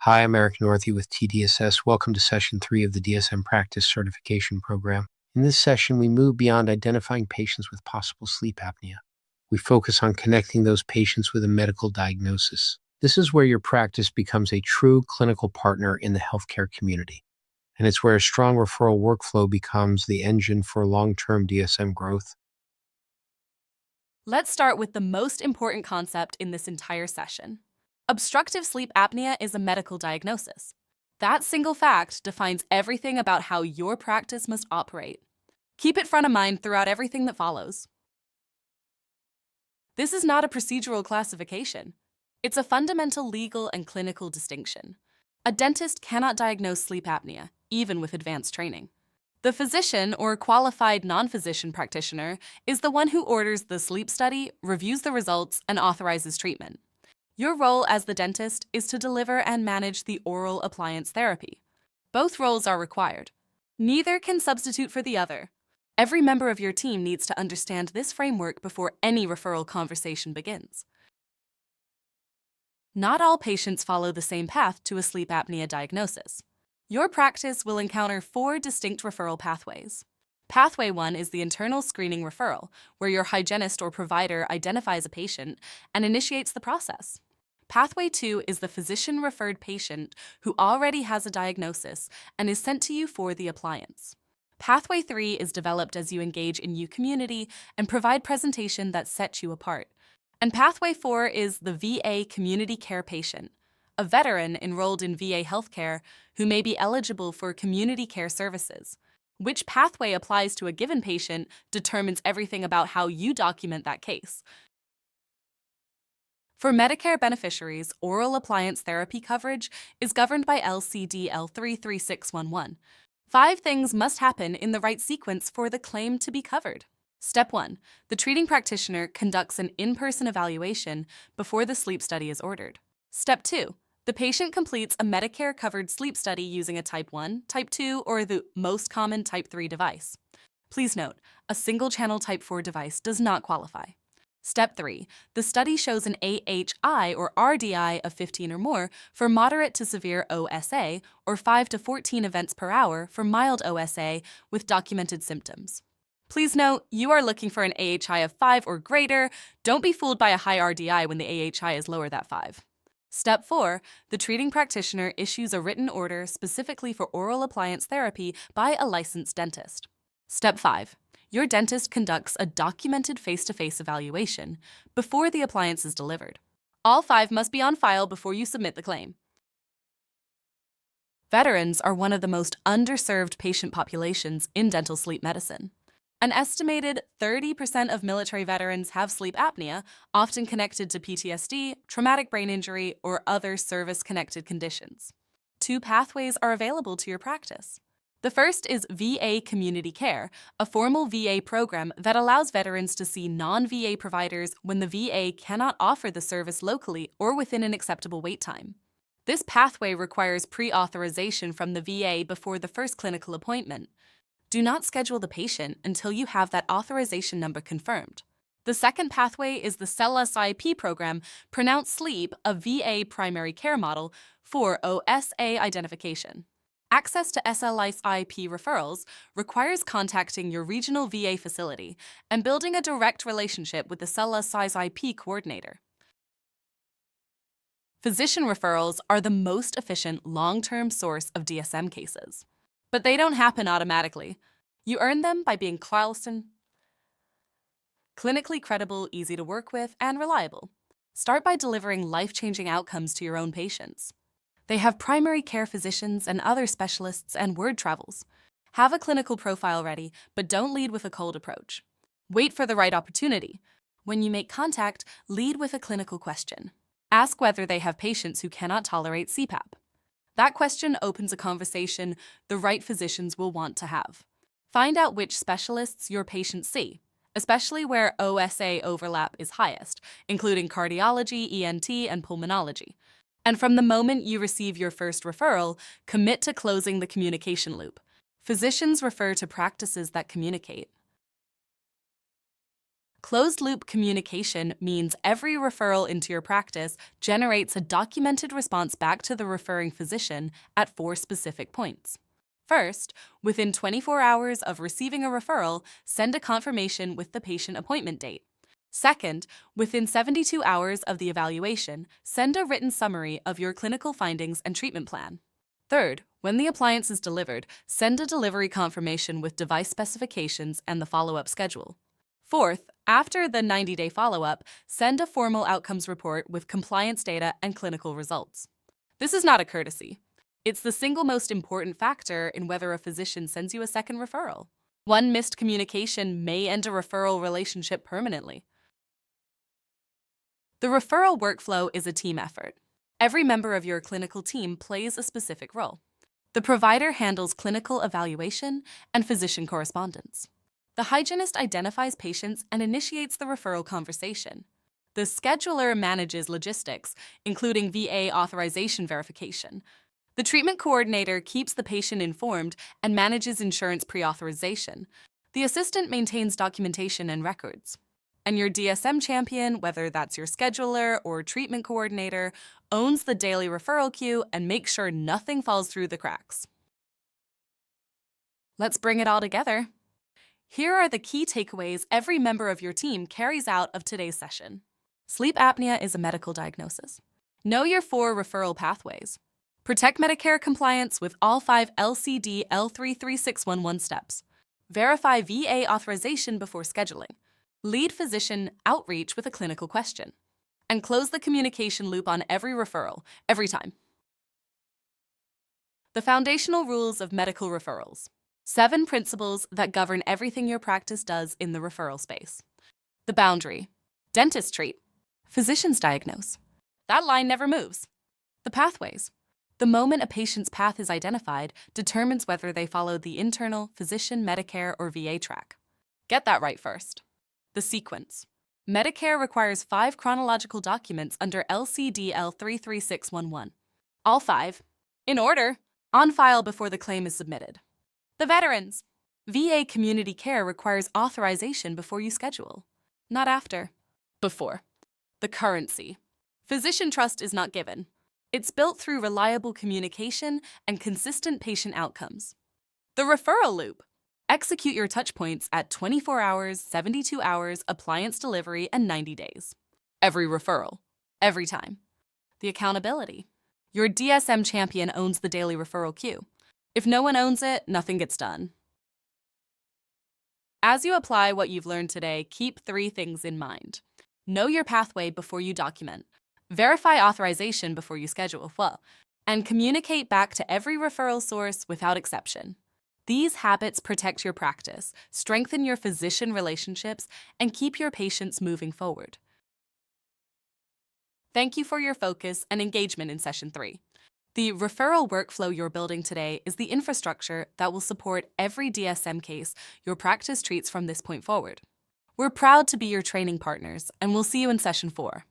Hi, I'm Eric Northey with TDSS. Welcome to Session 3 of the DSM Practice Certification Program. In this session, we move beyond identifying patients with possible sleep apnea. We focus on connecting those patients with a medical diagnosis. This is where your practice becomes a true clinical partner in the healthcare community. And it's where a strong referral workflow becomes the engine for long-term DSM growth. Let's start with the most important concept in this entire session. Obstructive sleep apnea is a medical diagnosis. That single fact defines everything about how your practice must operate. Keep it front of mind throughout everything that follows. This is not a procedural classification. It's a fundamental legal and clinical distinction. A dentist cannot diagnose sleep apnea, even with advanced training. The physician or qualified non-physician practitioner is the one who orders the sleep study, reviews the results, and authorizes treatment. Your role as the dentist is to deliver and manage the oral appliance therapy. Both roles are required. Neither can substitute for the other. Every member of your team needs to understand this framework before any referral conversation begins. Not all patients follow the same path to a sleep apnea diagnosis. Your practice will encounter 4 distinct referral pathways. Pathway 1 is the internal screening referral, where your hygienist or provider identifies a patient and initiates the process. Pathway 2 is the physician-referred patient who already has a diagnosis and is sent to you for the appliance. Pathway 3 is developed as you engage in your community and provide presentation that sets you apart. And Pathway 4 is the VA community care patient, a veteran enrolled in VA healthcare who may be eligible for community care services. Which pathway applies to a given patient determines everything about how you document that case. For Medicare beneficiaries, oral appliance therapy coverage is governed by LCD L33611. 5 things must happen in the right sequence for the claim to be covered. Step 1. The treating practitioner conducts an in-person evaluation before the sleep study is ordered. Step 2. The patient completes a Medicare-covered sleep study using a Type 1, Type 2, or the most common Type 3 device. Please note, a single-channel Type 4 device does not qualify. Step 3. The study shows an AHI or RDI of 15 or more for moderate to severe OSA or 5 to 14 events per hour for mild OSA with documented symptoms. Please note, you are looking for an AHI of 5 or greater. Don't be fooled by a high RDI when the AHI is lower than 5. Step 4. The treating practitioner issues a written order specifically for oral appliance therapy by a licensed dentist. Step 5. Your dentist conducts a documented face-to-face evaluation before the appliance is delivered. All 5 must be on file before you submit the claim. Veterans are one of the most underserved patient populations in dental sleep medicine. An estimated 30% of military veterans have sleep apnea, often connected to PTSD, traumatic brain injury, or other service-connected conditions. 2 pathways are available to your practice. The first is VA Community Care, a formal VA program that allows veterans to see non-VA providers when the VA cannot offer the service locally or within an acceptable wait time. This pathway requires pre-authorization from the VA before the first clinical appointment. Do not schedule the patient until you have that authorization number confirmed. The second pathway is the SLSIP program, pronounced SLEEP, a VA primary care model for OSA identification. Access to SLSIP referrals requires contacting your regional VA facility and building a direct relationship with the SLSIP coordinator. Physician referrals are the most efficient long-term source of DSM cases. But they don't happen automatically. You earn them by being clinically credible, easy to work with, and reliable. Start by delivering life-changing outcomes to your own patients. They have primary care physicians and other specialists and word travels. Have a clinical profile ready, but don't lead with a cold approach. Wait for the right opportunity. When you make contact, lead with a clinical question. Ask whether they have patients who cannot tolerate CPAP. That question opens a conversation the right physicians will want to have. Find out which specialists your patients see, especially where OSA overlap is highest, including cardiology, ENT, and pulmonology. And from the moment you receive your first referral, commit to closing the communication loop. Physicians refer to practices that communicate. Closed-loop communication means every referral into your practice generates a documented response back to the referring physician at 4 specific points. First, within 24 hours of receiving a referral, send a confirmation with the patient appointment date. Second, within 72 hours of the evaluation, send a written summary of your clinical findings and treatment plan. Third, when the appliance is delivered, send a delivery confirmation with device specifications and the follow-up schedule. Fourth, after the 90-day follow-up, send a formal outcomes report with compliance data and clinical results. This is not a courtesy. It's the single most important factor in whether a physician sends you a second referral. One missed communication may end a referral relationship permanently. The referral workflow is a team effort. Every member of your clinical team plays a specific role. The provider handles clinical evaluation and physician correspondence. The hygienist identifies patients and initiates the referral conversation. The scheduler manages logistics, including VA authorization verification. The treatment coordinator keeps the patient informed and manages insurance pre-authorization. The assistant maintains documentation and records. And your DSM champion, whether that's your scheduler or treatment coordinator, owns the daily referral queue and makes sure nothing falls through the cracks. Let's bring it all together. Here are the key takeaways every member of your team carries out of today's session. Sleep apnea is a medical diagnosis. Know your 4 referral pathways. Protect Medicare compliance with all 5 LCD L33611 steps. Verify VA authorization before scheduling. Lead physician outreach with a clinical question. And close the communication loop on every referral, every time. The foundational rules of medical referrals. 7 principles that govern everything your practice does in the referral space. The boundary. Dentists treat. Physicians diagnose. That line never moves. The pathways. The moment a patient's path is identified determines whether they follow the internal, physician, Medicare, or VA track. Get that right first. The sequence. Medicare requires 5 chronological documents under LCD L33611. All 5, in order, on file before the claim is submitted. The veterans. VA community care requires authorization before you schedule, not after. Before. The currency. Physician trust is not given. It's built through reliable communication and consistent patient outcomes. The referral loop. Execute your touchpoints at 24 hours, 72 hours, appliance delivery, and 90 days. Every referral. Every time. The accountability. Your DSM champion owns the daily referral queue. If no one owns it, nothing gets done. As you apply what you've learned today, keep 3 things in mind. Know your pathway before you document. Verify authorization before you schedule, and communicate back to every referral source without exception. These habits protect your practice, strengthen your physician relationships, and keep your patients moving forward. Thank you for your focus and engagement in Session 3. The referral workflow you're building today is the infrastructure that will support every DSM case your practice treats from this point forward. We're proud to be your training partners, and we'll see you in Session 4.